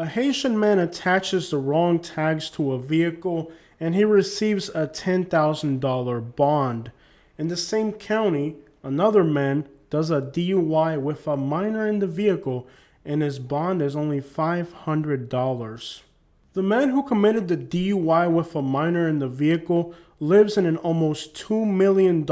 A Haitian man attaches the wrong tags to a vehicle and he receives a $10,000 bond. In the same county, another man does a DUI with a minor in the vehicle and his bond is only $500. The man who committed the DUI with a minor in the vehicle lives in an almost $2 million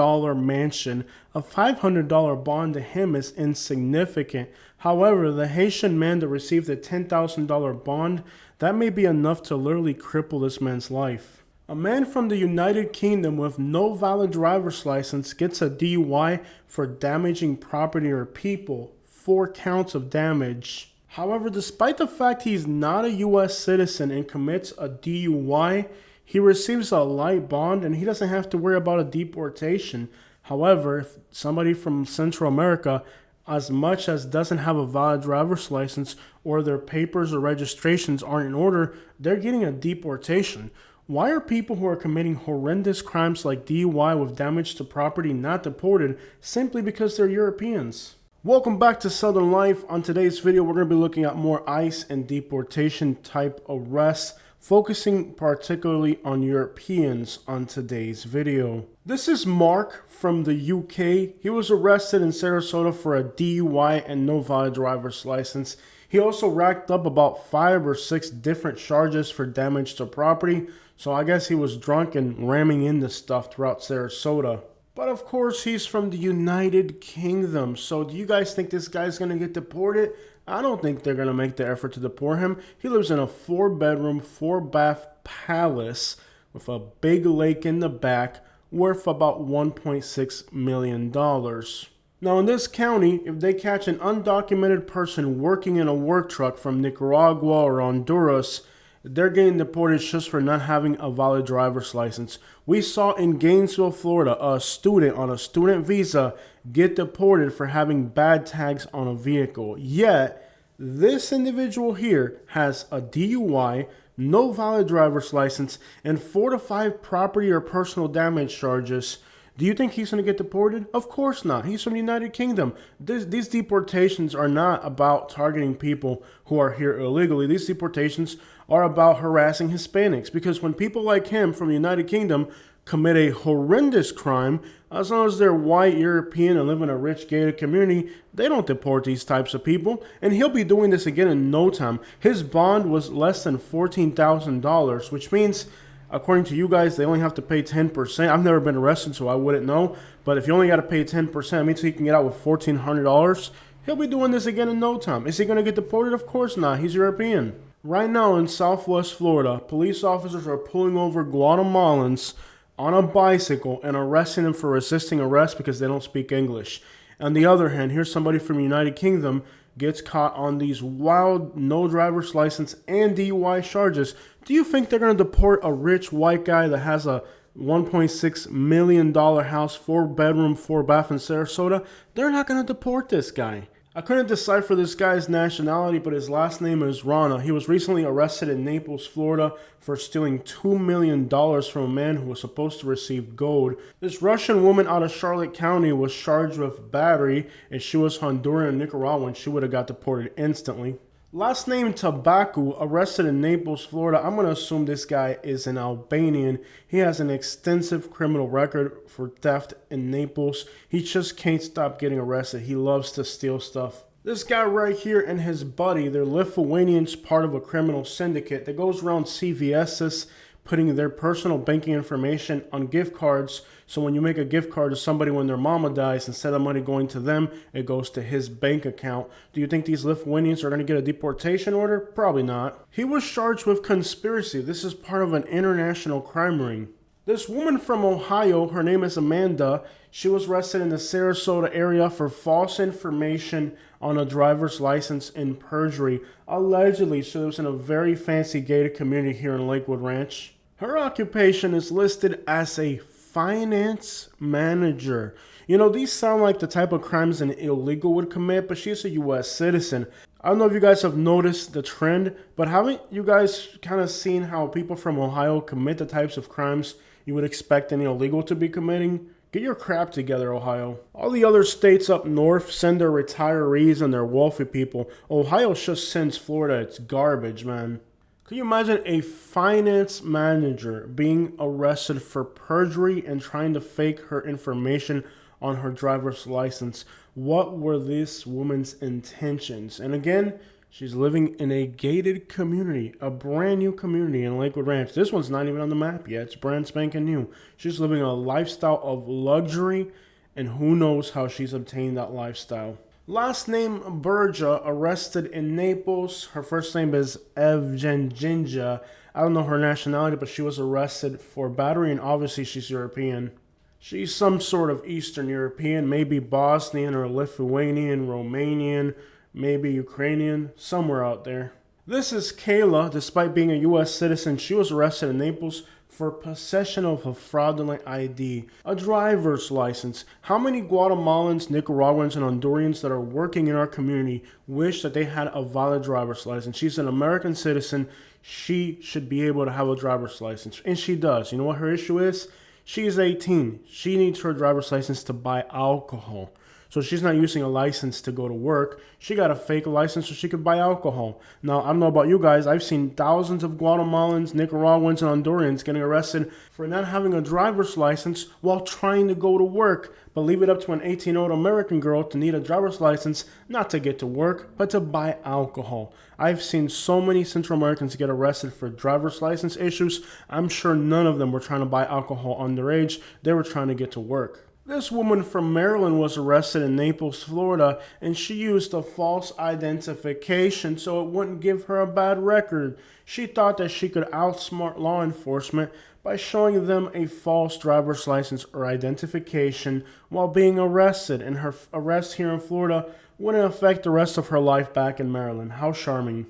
mansion. A $500 bond to him is insignificant. However, the Haitian man that received a $10,000 bond, that may be enough to literally cripple this man's life. A man from the United Kingdom with no valid driver's license gets a DUI for damaging property or people. 4 counts of damage. However, despite the fact he's not a US citizen and commits a DUI, he receives a light bond and he doesn't have to worry about a deportation. However, if somebody from Central America, as much as doesn't have a valid driver's license or their papers or registrations aren't in order, they're getting a deportation. Why are people who are committing horrendous crimes like DUI with damage to property not deported simply because they're Europeans? Welcome back to Southern Life. On today's video, we're going to be looking at more ICE and deportation type arrests, focusing particularly on Europeans on today's video. This is Mark from the UK. He was arrested in Sarasota for a DUI and no valid driver's license. He also racked up about 5 or 6 different charges for damage to property. So I guess he was drunk and ramming into stuff throughout Sarasota. But of course, he's from the United Kingdom. So do you guys think this guy's going to get deported? I don't think they're going to make the effort to deport him. He lives in a 4-bedroom, 4-bath palace with a big lake in the back worth about $1.6 million. Now in this county, if they catch an undocumented person working in a work truck from Nicaragua or Honduras, they're getting deported just for not having a valid driver's license. We saw in Gainesville, Florida, a student on a student visa get deported for having bad tags on a vehicle. Yet, this individual here has a DUI, no valid driver's license, and 4 to 5 property or personal damage charges. Do you think he's going to get deported? Of course not. He's from the United Kingdom. These deportations are not about targeting people who are here illegally. These deportations are about harassing Hispanics, because when people like him from the United Kingdom commit a horrendous crime, as long as they're white, European, and live in a rich gated community, they don't deport these types of people. And he'll be doing this again in no time. His bond was less than $14,000, which means, according to you guys, they only have to pay 10%. I've never been arrested, so I wouldn't know. But if you only got to pay 10%, it means he can get out with $1,400. He'll be doing this again in no time. Is he going to get deported? Of course not. He's European. Right now in Southwest Florida, police officers are pulling over Guatemalans on a bicycle and arresting them for resisting arrest because they don't speak English. On the other hand, here's somebody from the United Kingdom gets caught on these wild no driver's license and DUI charges. Do you think they're going to deport a rich white guy that has a $1.6 million house, 4-bedroom, 4-bath in Sarasota? They're not going to deport this guy. I couldn't decipher this guy's nationality, but his last name is Rana. He was recently arrested in Naples, Florida for stealing $2 million from a man who was supposed to receive gold. This Russian woman out of Charlotte County was charged with battery, and she was Honduran and Nicaraguan. She would have got deported instantly. Last name Tabaku, arrested in Naples, Florida. I'm going to assume this guy is an Albanian. He has an extensive criminal record for theft in Naples. He just can't stop getting arrested. He loves to steal stuff. This guy right here and his buddy, they're Lithuanians, part of a criminal syndicate that goes around CVS's putting their personal banking information on gift cards. So when you make a gift card to somebody when their mama dies, instead of money going to them, it goes to his bank account. Do you think these Lithuanians are going to get a deportation order? Probably not. He was charged with conspiracy. This is part of an international crime ring. This woman from Ohio, her name is Amanda. She was arrested in the Sarasota area for false information on a driver's license and perjury. Allegedly, she lives in a very fancy gated community here in Lakewood Ranch. Her occupation is listed as a finance manager. You know, these sound like the type of crimes an illegal would commit, but she's a U.S. citizen. I don't know if you guys have noticed the trend, but haven't you guys kind of seen how people from Ohio commit the types of crimes you would expect an illegal to be committing? Get your crap together, Ohio. All the other states up north send their retirees and their wealthy people. Ohio just sends Florida its garbage, man. Can you imagine a finance manager being arrested for perjury and trying to fake her information on her driver's license? What were this woman's intentions? And again, she's living in a gated community, a brand new community in Lakewood Ranch. This one's not even on the map yet. It's brand spanking new. She's living a lifestyle of luxury, and who knows how she's obtained that lifestyle. Last name Berja, arrested in Naples. Her first name is Evgenjinja. I don't know her nationality, but she was arrested for battery, and obviously she's European. She's some sort of Eastern European, maybe Bosnian or Lithuanian, Romanian, maybe Ukrainian, somewhere out there. This is Kayla. Despite being a U.S. citizen, she was arrested in Naples for possession of a fraudulent ID, a driver's license. How many Guatemalans, Nicaraguans, and Hondurans that are working in our community wish that they had a valid driver's license? She's an American citizen. She should be able to have a driver's license, and she does. You know what her issue is? She's 18. She needs her driver's license to buy alcohol. So she's not using a license to go to work. She got a fake license so she could buy alcohol. Now, I don't know about you guys. I've seen thousands of Guatemalans, Nicaraguans, and Hondurans getting arrested for not having a driver's license while trying to go to work. But leave it up to an 18-year-old American girl to need a driver's license not to get to work, but to buy alcohol. I've seen so many Central Americans get arrested for driver's license issues. I'm sure none of them were trying to buy alcohol underage. They were trying to get to work. This woman from Maryland was arrested in Naples, Florida, and she used a false identification so it wouldn't give her a bad record. She thought that she could outsmart law enforcement by showing them a false driver's license or identification while being arrested, and her arrest here in Florida wouldn't affect the rest of her life back in Maryland. How charming.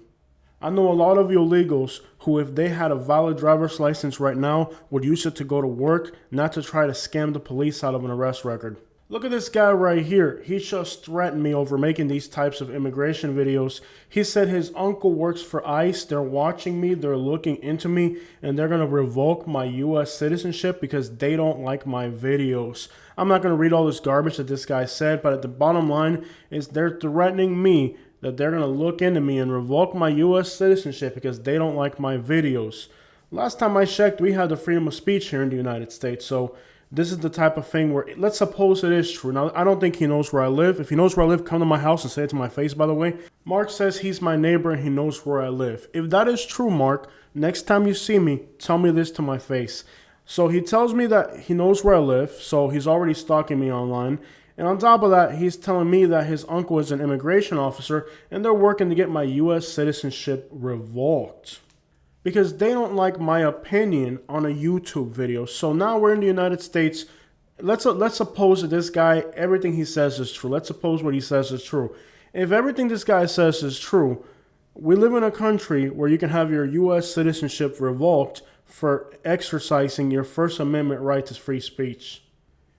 I know a lot of illegals who, if they had a valid driver's license right now, would use it to go to work, not to try to scam the police out of an arrest record. Look at this guy right here. He just threatened me over making these types of immigration videos. He said his uncle works for ICE. They're watching me. They're looking into me, and they're going to revoke my U.S. citizenship because they don't like my videos. I'm not going to read all this garbage that this guy said, but at the bottom line is they're threatening me that they're going to look into me and revoke my U.S. citizenship because they don't like my videos. Last time I checked, we have the freedom of speech here in the United States, so this is the type of thing where, let's suppose it is true. Now, I don't think he knows where I live. If he knows where I live, come to my house and say it to my face, by the way. Mark says he's my neighbor and he knows where I live. If that is true, Mark, next time you see me, tell me this to my face. So he tells me that he knows where I live, so he's already stalking me online. And on top of that, he's telling me that his uncle is an immigration officer and they're working to get my U.S. citizenship revoked because they don't like my opinion on a YouTube video. So now we're in the United States. Let's suppose that this guy, everything he says is true. Let's suppose what he says is true. If everything this guy says is true, we live in a country where you can have your U.S. citizenship revoked for exercising your First Amendment right to free speech.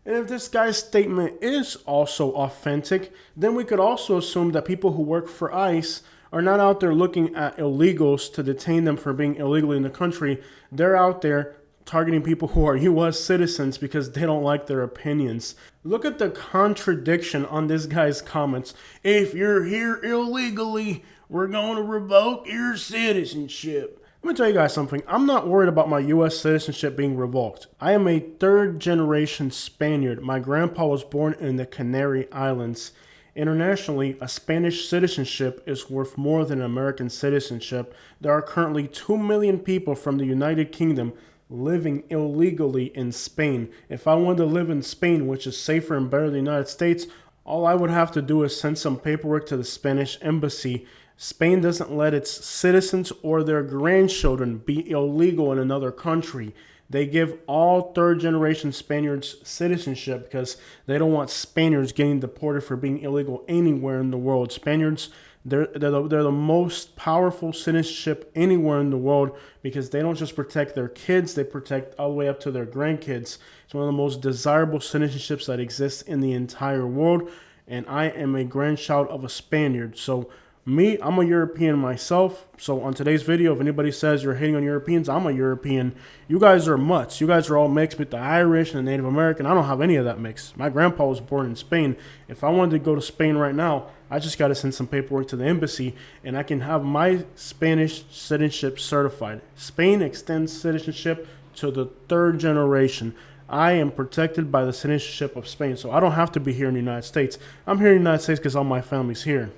And if this guy's statement is also authentic, then we could also assume that people who work for ICE are not out there looking at illegals to detain them for being illegally in the country. They're out there targeting people who are U.S. citizens because they don't like their opinions. Look at the contradiction on this guy's comments. If you're here illegally, we're going to revoke your citizenship. Let me tell you guys something. I'm not worried about my U.S. citizenship being revoked. I am a third-generation Spaniard. My grandpa was born in the Canary Islands. Internationally, a Spanish citizenship is worth more than an American citizenship. There are currently 2 million people from the United Kingdom living illegally in Spain. If I wanted to live in Spain, which is safer and better than the United States, all I would have to do is send some paperwork to the Spanish embassy. Spain doesn't let its citizens or their grandchildren be illegal in another country. They give all third-generation Spaniards citizenship because they don't want Spaniards getting deported for being illegal anywhere in the world. Spaniards, they're the most powerful citizenship anywhere in the world because they don't just protect their kids, they protect all the way up to their grandkids. It's one of the most desirable citizenships that exists in the entire world, and I am a grandchild of a Spaniard. So Me, I'm a European myself. So on today's video, if anybody says you're hating on Europeans, I'm a European. You guys are mutts. You guys are all mixed with the Irish and the Native American. I don't have any of that mix. My grandpa was born in Spain. If I wanted to go to Spain right now, I just got to send some paperwork to the embassy and I can have my Spanish citizenship certified. Spain extends citizenship to the third generation. I am protected by the citizenship of Spain, so I don't have to be here in the United States. I'm here in the United States because all my family's here.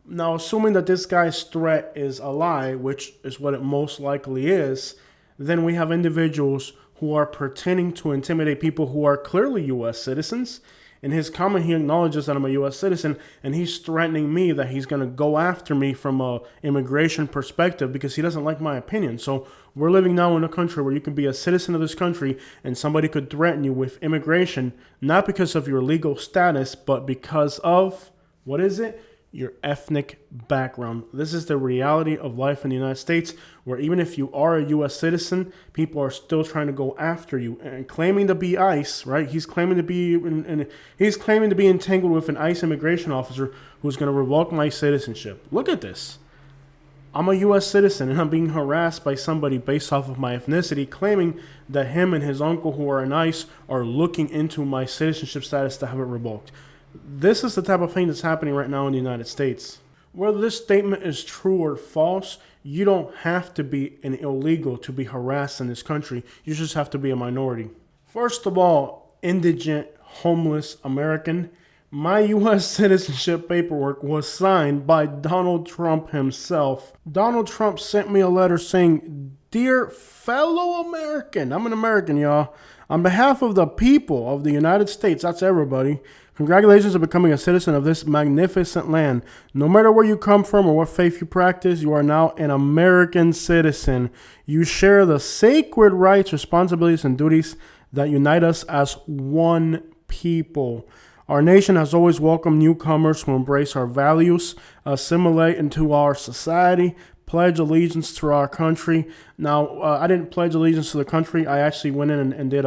Now, assuming that this guy's threat is a lie, which is what it most likely is, then we have individuals who are pretending to intimidate people who are clearly U.S. citizens. In his comment, he acknowledges that I'm a U.S. citizen, and he's threatening me that he's going to go after me from a immigration perspective because he doesn't like my opinion. So we're living now in a country where you can be a citizen of this country and somebody could threaten you with immigration, not because of your legal status, but because of, what is it? Your ethnic background. This is the reality of life in the United States, where even if you are a U.S. citizen, people are still trying to go after you and claiming to be ICE. Right? He's claiming to be entangled with an ICE immigration officer who's going to revoke my citizenship. Look at this. I'm a U.S. citizen and I'm being harassed by somebody based off of my ethnicity, claiming that him and his uncle, who are in ICE, are looking into my citizenship status to have it revoked. This is the type of thing that's happening right now in the United States. Whether this statement is true or false, you don't have to be an illegal to be harassed in this country. You just have to be a minority. First of all, indigent, homeless American, my U.S. citizenship paperwork was signed by Donald Trump himself. Donald Trump sent me a letter saying, "Dear fellow American," I'm an American, y'all, "on behalf of the people of the United States," that's everybody, "congratulations on becoming a citizen of this magnificent land. No matter where you come from or what faith you practice, you are now an American citizen. You share the sacred rights, responsibilities, and duties that unite us as one people. Our nation has always welcomed newcomers who embrace our values, assimilate into our society, pledge allegiance to our country." Now, I didn't pledge allegiance to the country. I actually went in and did,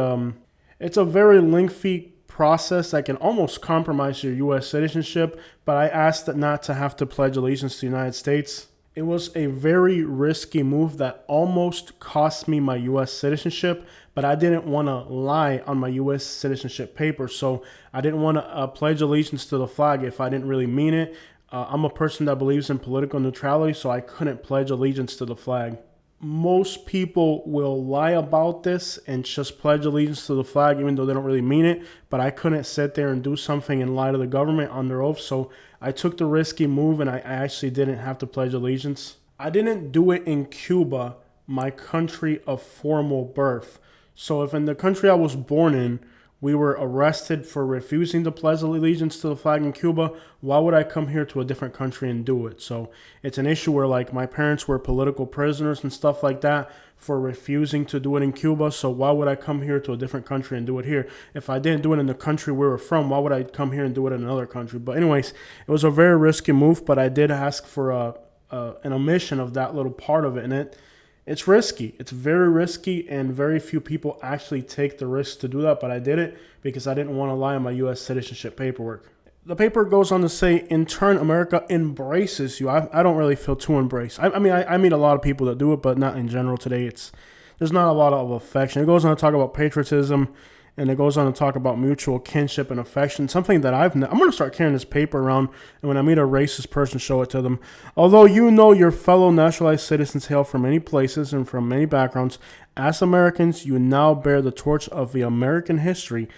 it's a very lengthy process that can almost compromise your U.S. citizenship, but I asked not to have to pledge allegiance to the United States. It was a very risky move that almost cost me my U.S. citizenship, but I didn't want to lie on my U.S. citizenship paper, so I didn't want to pledge allegiance to the flag if I didn't really mean it. I'm a person that believes in political neutrality, so I couldn't pledge allegiance to the flag. Most people will lie about this and just pledge allegiance to the flag even though they don't really mean it, but I couldn't sit there and do something and lie to the government under oath, so I took the risky move and I actually didn't have to pledge allegiance. I didn't do it in Cuba, my country of formal birth. So if in the country I was born in, we were arrested for refusing to pledge allegiance to the flag in Cuba, why would I come here to a different country and do it? So it's an issue where, like, my parents were political prisoners and stuff like that for refusing to do it in Cuba. So why would I come here to a different country and do it here? If I didn't do it in the country we were from, why would I come here and do it in another country? But anyways, it was a very risky move, but I did ask for an omission of that little part of it, and it's risky. It's very risky, and very few people actually take the risk to do that, but I did it because I didn't want to lie on my U.S. citizenship paperwork. The paper goes on to say, in turn, America embraces you. I don't really feel too embraced. I meet a lot of people that do it, but not in general today. There's not a lot of affection. It goes on to talk about patriotism, and it goes on to talk about mutual kinship and affection, something that I'm going to start carrying this paper around, and when I meet a racist person, show it to them. Although you know your fellow naturalized citizens hail from many places and from many backgrounds, as Americans, you now bear the torch of the American history,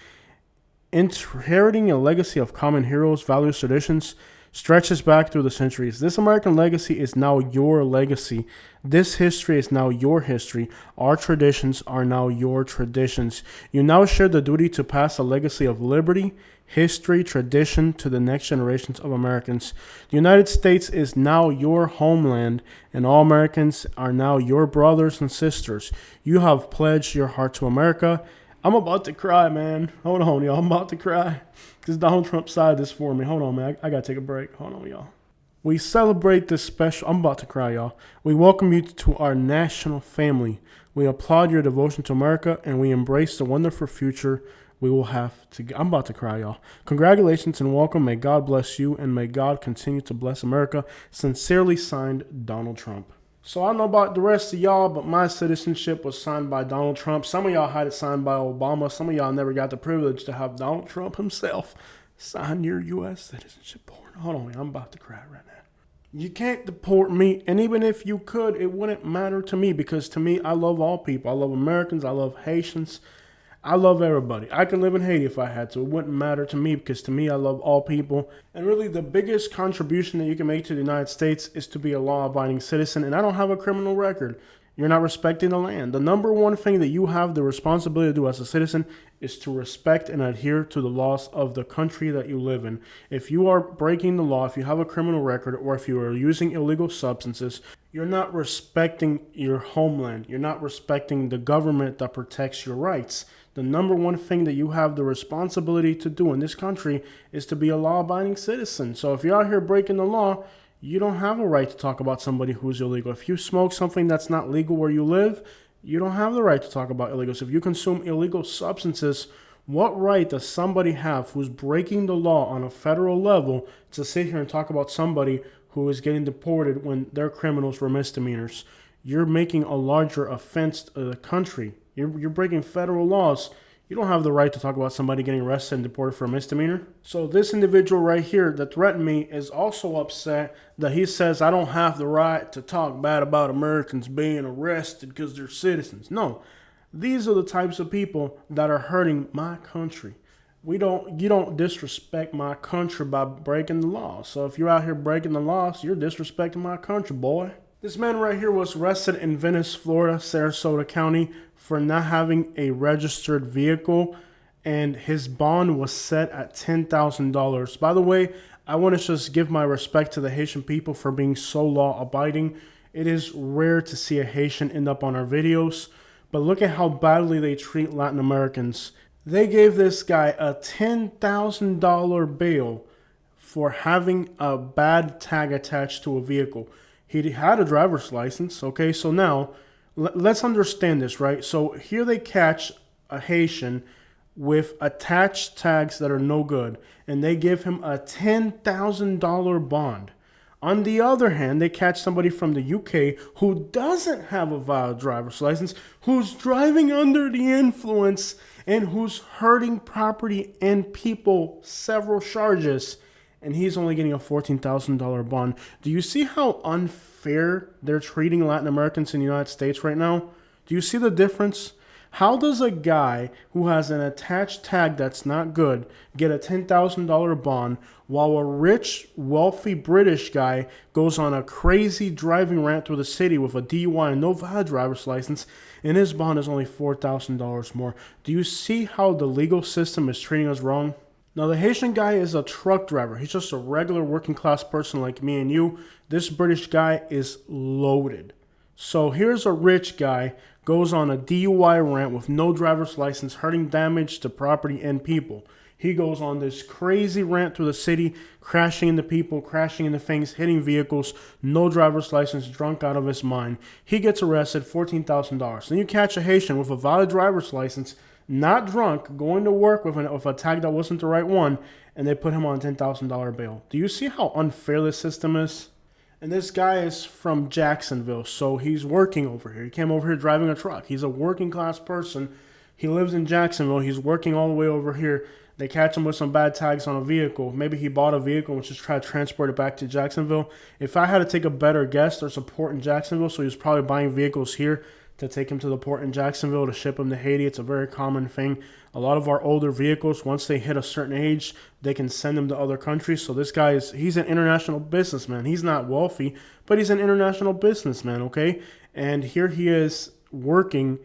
inheriting a legacy of common heroes, values, traditions, stretches back through the centuries. This American legacy is now your legacy. This history is now your history. Our traditions are now your traditions. You now share the duty to pass a legacy of liberty, history, tradition to the next generations of Americans. The United States is now your homeland, and all Americans are now your brothers and sisters. You have pledged your heart to America. I'm about to cry, man. Hold on, y'all. I'm about to cry because Donald Trump signed this for me. Hold on, man. I got to take a break. Hold on, y'all. We celebrate this special... I'm about to cry, y'all. We welcome you to our national family. We applaud your devotion to America, and we embrace the wonderful future we will have to. I'm about to cry, y'all. Congratulations and welcome. May God bless you and may God continue to bless America. Sincerely signed, Donald Trump. So I don't know about the rest of y'all, but my citizenship was signed by Donald Trump. Some of y'all had it signed by Obama. Some of y'all never got the privilege to have Donald Trump himself sign your U.S. citizenship. Hold on, I'm about to cry right now. You can't deport me, and even if you could, it wouldn't matter to me, because to me, I love all people. I love Americans. I love Haitians. I love everybody. I could live in Haiti if I had to. It wouldn't matter to me, because to me, I love all people. And really, the biggest contribution that you can make to the United States is to be a law-abiding citizen. And I don't have a criminal record. You're not respecting the land. The number one thing that you have the responsibility to do as a citizen is to respect and adhere to the laws of the country that you live in. If you are breaking the law, if you have a criminal record, or if you are using illegal substances, you're not respecting your homeland. You're not respecting the government that protects your rights. The number one thing that you have the responsibility to do in this country is to be a law-abiding citizen. So if you're out here breaking the law, you don't have a right to talk about somebody who's illegal. If you smoke something that's not legal where you live, you don't have the right to talk about illegals. If you consume illegal substances, what right does somebody have who's breaking the law on a federal level to sit here and talk about somebody who is getting deported when their criminals were misdemeanors? You're making a larger offense to the country. You're breaking federal laws. You don't have the right to talk about somebody getting arrested and deported for a misdemeanor. So this individual right here that threatened me is also upset that he says I don't have the right to talk bad about Americans being arrested because they're citizens. No, these are the types of people that are hurting my country. You don't disrespect my country by breaking the law. So if you're out here breaking the laws, you're disrespecting my country, boy. This man right here was arrested in Venice, Florida, Sarasota County, for not having a registered vehicle, and his bond was set at $10,000. By the way, I want to just give my respect to the Haitian people for being so law-abiding. It is rare to see a Haitian end up on our videos, but look at how badly they treat Latin Americans. They gave this guy a $10,000 bail for having a bad tag attached to a vehicle. He had a driver's license, okay? So now, let's understand this, right? So here they catch a Haitian with attached tags that are no good, and they give him a $10,000 bond. On the other hand, they catch somebody from the UK who doesn't have a valid driver's license, who's driving under the influence, and who's hurting property and people, several charges, and he's only getting a $14,000 bond. Do you see how unfair they're treating Latin Americans in the United States right now? Do you see the difference? How does a guy who has an attached tag that's not good get a $10,000 bond, while a rich, wealthy British guy goes on a crazy driving rant through the city with a DUI and no valid driver's license, and his bond is only $4,000 more? Do you see how the legal system is treating us wrong? Now, the Haitian guy is a truck driver. He's just a regular working class person like me and you. This British guy is loaded. So here's a rich guy, goes on a DUI rant with no driver's license, hurting damage to property and people. He goes on this crazy rant through the city, crashing into people, crashing into things, hitting vehicles, no driver's license, drunk out of his mind. He gets arrested, $14,000. Then you catch a Haitian with a valid driver's license, not drunk, going to work with a tag that wasn't the right one, and they put him on a $10,000 bail. Do you see how unfair this system is? And this guy is from Jacksonville, so he's working over here. He came over here driving a truck. He's a working class person. He lives in Jacksonville. He's working all the way over here. They catch him with some bad tags on a vehicle. Maybe he bought a vehicle and just tried to transport it back to Jacksonville. If I had to take a better guess, there's a port in Jacksonville, so he's probably buying vehicles here to take him to the port in Jacksonville to ship him to Haiti. It's a very common thing. A lot of our older vehicles, once they hit a certain age, they can send them to other countries. So this guy he's an international businessman. He's not wealthy, but he's an international businessman, okay? And here he is working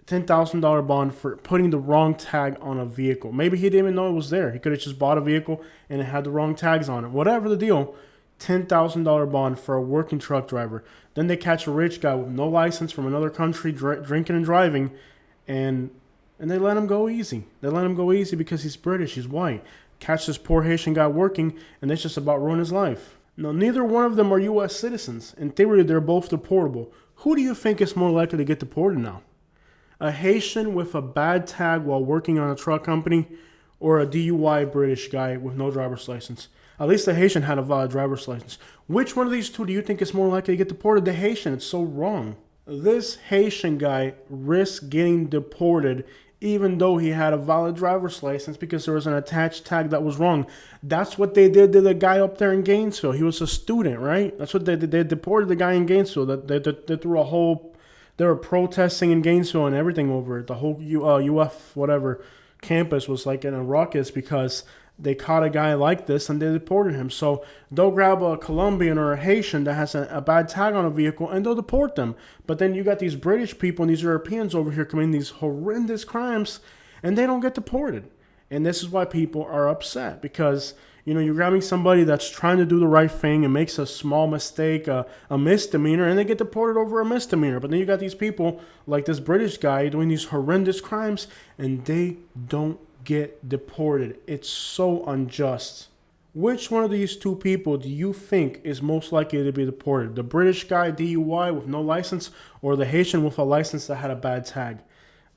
$10,000 bond for putting the wrong tag on a vehicle. Maybe he didn't even know it was there. He could have just bought a vehicle and it had the wrong tags on it. Whatever the deal, $10,000 bond for a working truck driver. Then they catch a rich guy with no license from another country drinking and driving, and they let him go easy. They let him go easy because he's British, he's white. Catch this poor Haitian guy working, and it's just about ruin his life. Now, neither one of them are U.S. citizens. In theory, they're both deportable. Who do you think is more likely to get deported now? A Haitian with a bad tag while working on a truck company, or a DUI British guy with no driver's license? At least the Haitian had a valid driver's license. Which one of these two do you think is more likely to get deported? The Haitian. It's so wrong. This Haitian guy risked getting deported even though he had a valid driver's license because there was an attached tag that was wrong. That's what they did to the guy up there in Gainesville. He was a student, right? That's what they did. They deported the guy in Gainesville. They threw a whole... They were protesting in Gainesville and everything over it. The whole UF whatever campus was like in a ruckus because they caught a guy like this and they deported him. So they'll grab a Colombian or a Haitian that has a bad tag on a vehicle and they'll deport them. But then you got these British people and these Europeans over here committing these horrendous crimes and they don't get deported. And this is why people are upset because, you know, you're grabbing somebody that's trying to do the right thing and makes a small mistake, a misdemeanor, and they get deported over a misdemeanor. But then you got these people like this British guy doing these horrendous crimes and they don't get deported. It's so unjust. Which one of these two people do you think is most likely to be deported? The British guy DUI with no license or the Haitian with a license that had a bad tag?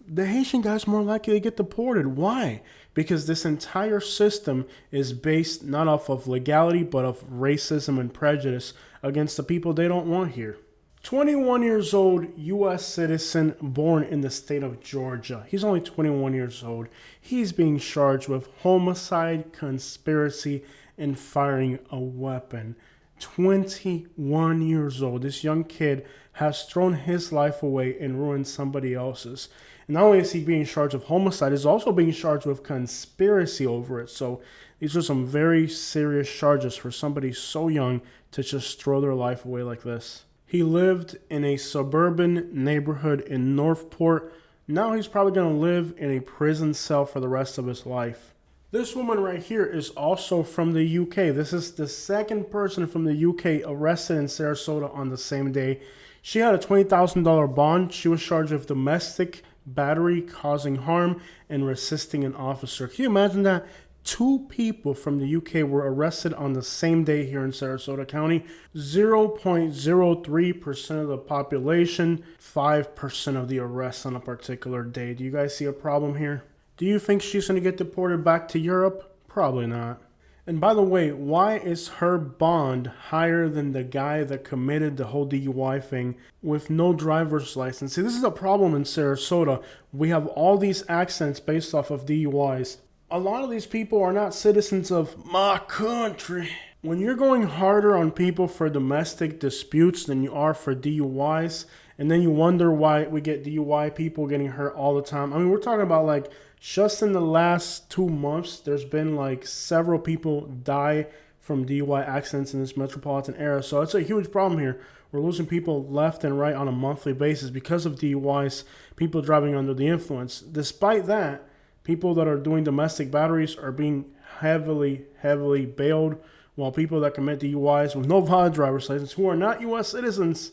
The Haitian guy's more likely to get deported. Why? Because this entire system is based not off of legality but of racism and prejudice against the people they don't want here. 21 years old, U.S. citizen, born in the state of Georgia. He's only 21 years old. He's being charged with homicide, conspiracy, and firing a weapon. 21 years old. This young kid has thrown his life away and ruined somebody else's. And not only is he being charged with homicide, he's also being charged with conspiracy over it. So these are some very serious charges for somebody so young to just throw their life away like this. He lived in a suburban neighborhood in Northport. Now he's probably going to live in a prison cell for the rest of his life. This woman right here is also from the UK. This is the second person from the UK arrested in Sarasota on the same day. She had a $20,000 bond. She was charged with domestic battery, causing harm, and resisting an officer. Can you imagine that? 2 people from the UK were arrested on the same day here in Sarasota County. 0.03% of the population, 5% of the arrests on a particular day. Do you guys see a problem here? Do you think she's going to get deported back to Europe? Probably not. And by the way, why is her bond higher than the guy that committed the whole DUI thing with no driver's license? See, this is a problem in Sarasota. We have all these accidents based off of DUIs. A lot of these people are not citizens of my country. When you're going harder on people for domestic disputes than you are for DUIs, and then you wonder why we get DUI people getting hurt all the time. I mean, we're talking about like just in the last 2 months, there's been like several people die from DUI accidents in this metropolitan area. So it's a huge problem here. We're losing people left and right on a monthly basis because of DUIs, people driving under the influence. Despite that, people that are doing domestic batteries are being heavily bailed, while people that commit DUIs with no valid driver's license, who are not U.S. citizens,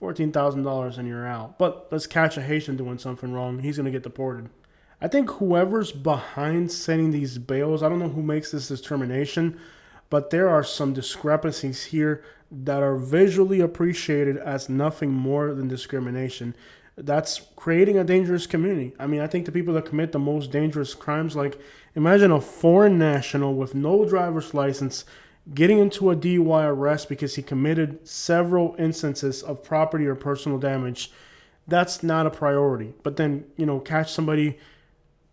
$14,000 and you're out. But let's catch a Haitian doing something wrong. He's going to get deported. I think whoever's behind setting these bails, I don't know who makes this determination, but there are some discrepancies here that are visually appreciated as nothing more than discrimination. That's creating a dangerous community. I mean, I think the people that commit the most dangerous crimes, like imagine a foreign national with no driver's license getting into a DUI arrest because he committed several instances of property or personal damage. That's not a priority. But then, catch somebody,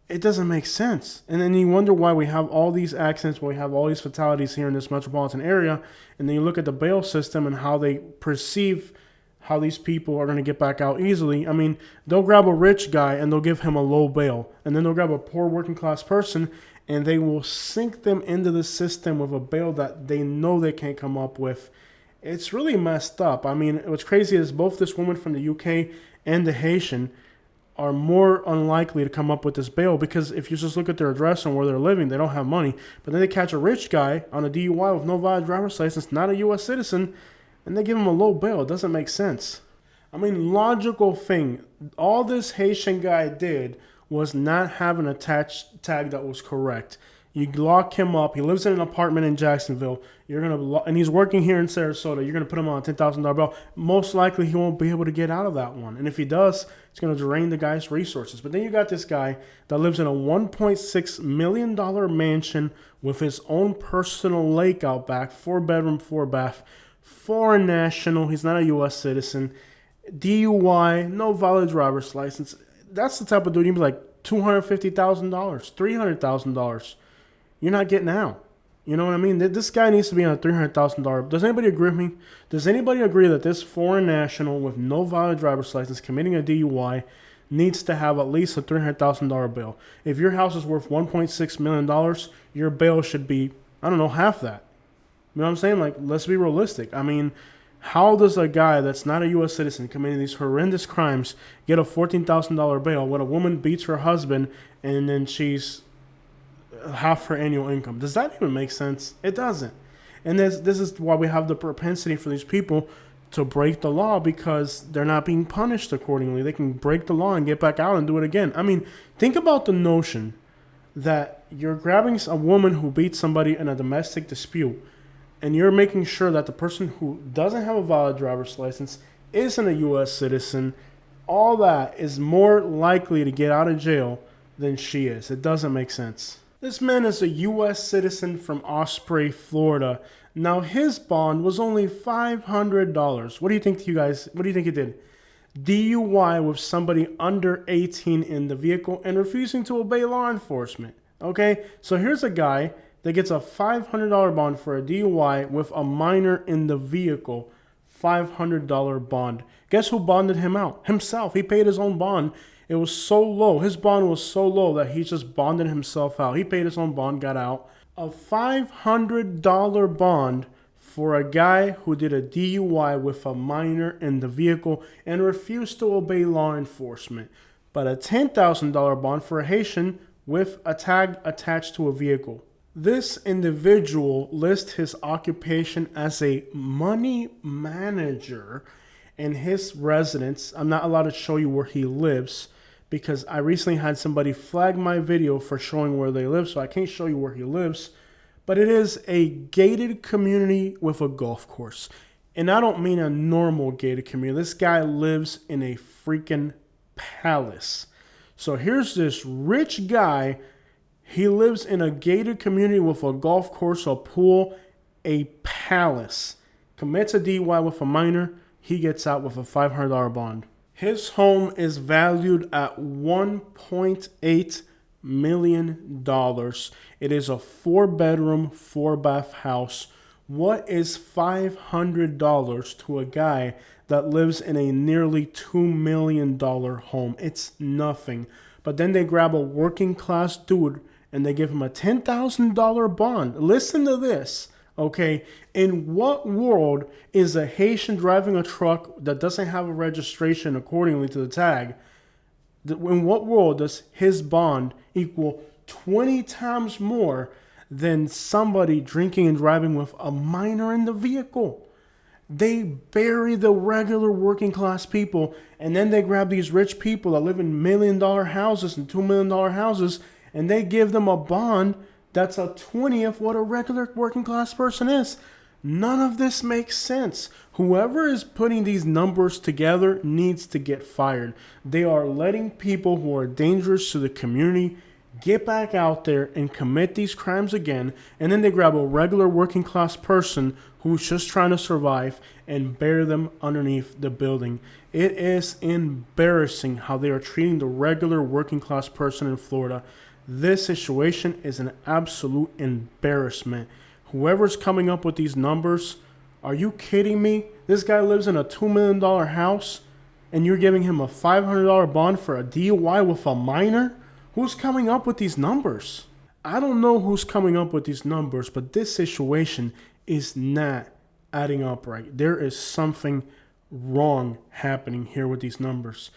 it doesn't make sense. And then you wonder why we have all these accidents, why we have all these fatalities here in this metropolitan area. And then you look at the bail system and how they perceive how these people are going to get back out easily. I mean, they'll grab a rich guy and they'll give him a low bail. And then they'll grab a poor working class person and they will sink them into the system with a bail that they know they can't come up with. It's really messed up. I mean, what's crazy is both this woman from the UK and the Haitian are more unlikely to come up with this bail because if you just look at their address and where they're living, they don't have money. But then they catch a rich guy on a DUI with no valid driver's license, not a U.S. citizen, and they give him a low bail. It doesn't make sense. I mean, logical thing. All this Haitian guy did was not have an attached tag that was correct. You lock him up. He lives in an apartment in Jacksonville. And he's working here in Sarasota. You're gonna put him on a $10,000 bill. Most likely, he won't be able to get out of that one. And if he does, it's gonna drain the guy's resources. But then you got this guy that lives in a $1.6 million mansion with his own personal lake out back, 4-bedroom, 4-bath, foreign national. He's not a U.S. citizen. DUI, no valid driver's license. That's the type of dude you'd be like $250,000, $300,000. You're not getting out. You know what I mean? This guy needs to be on a $300,000. Does anybody agree with me? Does anybody agree that this foreign national with no valid driver's license committing a DUI needs to have at least a $300,000 bail? If your house is worth $1.6 million, your bail should be, I don't know, half that. You know what I'm saying? Like, let's be realistic. I mean, how does a guy that's not a U.S. citizen committing these horrendous crimes get a $14,000 bail when a woman beats her husband and then she's half her annual income? Does that even make sense? It doesn't. And this is why we have the propensity for these people to break the law, because they're not being punished accordingly. They can break the law and get back out and do it again. I mean, think about the notion that you're grabbing a woman who beats somebody in a domestic dispute, and you're making sure that the person who doesn't have a valid driver's license, isn't a U.S. citizen, all that is more likely to get out of jail than she is. It doesn't make sense. This man is a U.S. citizen from Osprey, Florida. Now, his bond was only $500. What do you think, you guys? What do you think he did? DUI with somebody under 18 in the vehicle and refusing to obey law enforcement. Okay, so here's a guy that gets a $500 bond for a DUI with a minor in the vehicle. $500 bond. Guess who bonded him out? Himself. He paid his own bond. It was so low. His bond was so low that he just bonded himself out. He paid his own bond, got out. A $500 bond for a guy who did a DUI with a minor in the vehicle and refused to obey law enforcement. But a $10,000 bond for a Haitian with a tag attached to a vehicle. This individual lists his occupation as a money manager in his residence. I'm not allowed to show you where he lives because I recently had somebody flag my video for showing where they live, so I can't show you where he lives. But it is a gated community with a golf course. And I don't mean a normal gated community. This guy lives in a freaking palace. So here's this rich guy. He lives in a gated community with a golf course, a pool, a palace. Commits a DUI with a minor. He gets out with a $500 bond. His home is valued at $1.8 million. It is a 4-bedroom, 4-bath house. What is $500 to a guy that lives in a nearly $2 million home? It's nothing. But then they grab a working class dude and they give him a $10,000 bond. Listen to this. Okay, in what world is a Haitian driving a truck that doesn't have a registration accordingly to the tag? In what world does his bond equal 20 times more than somebody drinking and driving with a minor in the vehicle? They bury the regular working class people, and then they grab these rich people that live in $1 million houses and $2 million houses, and they give them a bond that's a 20th what a regular working class person is. None of this makes sense. Whoever is putting these numbers together needs to get fired. They are letting people who are dangerous to the community get back out there and commit these crimes again, and then they grab a regular working class person who's just trying to survive and bury them underneath the building. It is embarrassing how they are treating the regular working class person in Florida. This situation is an absolute embarrassment. Whoever's coming up with these numbers, are you kidding me? This guy lives in a $2 million house and you're giving him a $500 bond for a DUI with a minor? Who's coming up with these numbers? I don't know who's coming up with these numbers, but this situation is not adding up right. There is something wrong happening here with these numbers.